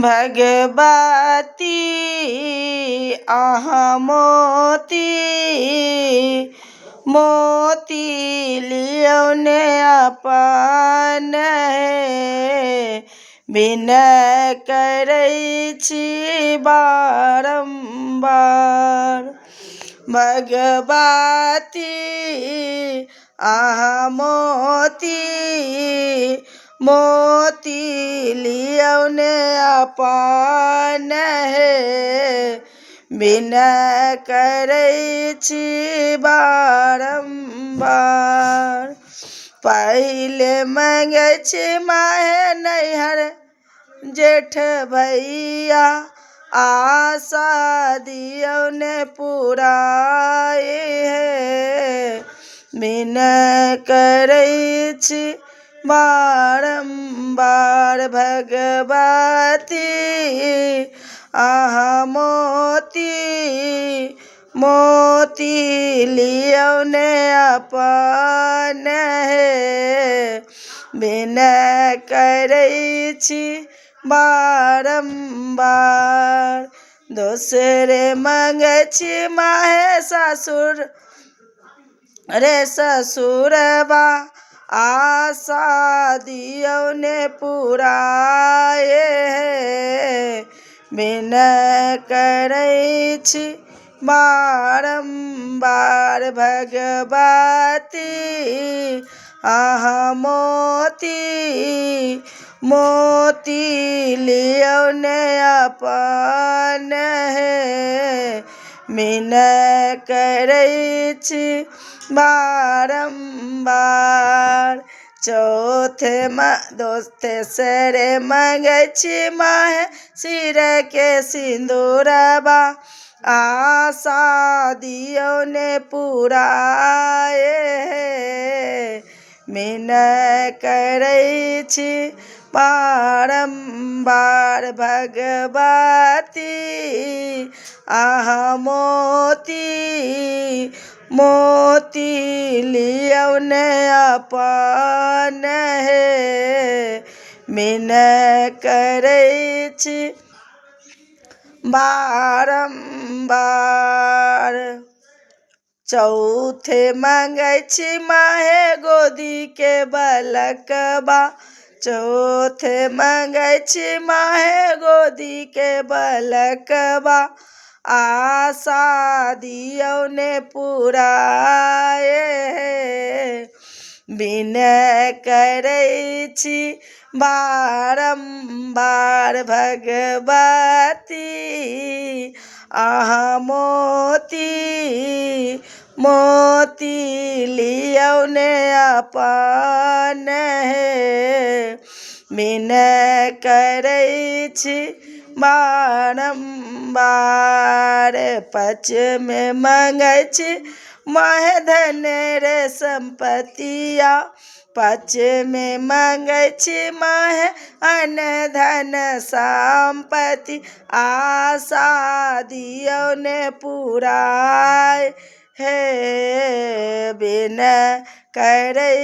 भगवती अहाँ मोती मोती लियौने अपन विनय करै छी बारंबार। भगवती अहाँ मोती मोती लियौने अपन विनय करै छी बारंबार। पहिले मांगै छी माहे नैहर जेठ भैया आशा दियौने पुराए विनय करै छी बारंबार। भगवती अहाँ मोती मोती लियौने अपन विनय करै छी बारंबार। दोसरे मांगै छी माहे ससुर रे ससुरबा आशा दियौने पुराए विनय करै छी बारंबार। भगवती अहाँ मोती मोती लियौने अपन विनय करै छी बारंबार। तेसरे मांगै छी माहे सिर के सिंदूरबा आशा दियौने पुराए विनय करै छी बारंबार। भगवती अहाँ मोती मोती लियौने अपन विनय करै छी बारंबार। चौथे मांगै छी माहे गोदी के बलकबा चौथे मांगै छी माहे गोदी के बलकबा आशा दियौने पुराए विनय करै छी बारंबार। भगवती अहाँ मोती मोती लियौने अपन विनय करै छी बारंबार। पचमे मांगै छी माहे धन रे संपत्तिया पचमे मांगै छी माहे अन्न धन संपत्ति आशा दियौने पुराए विनय करै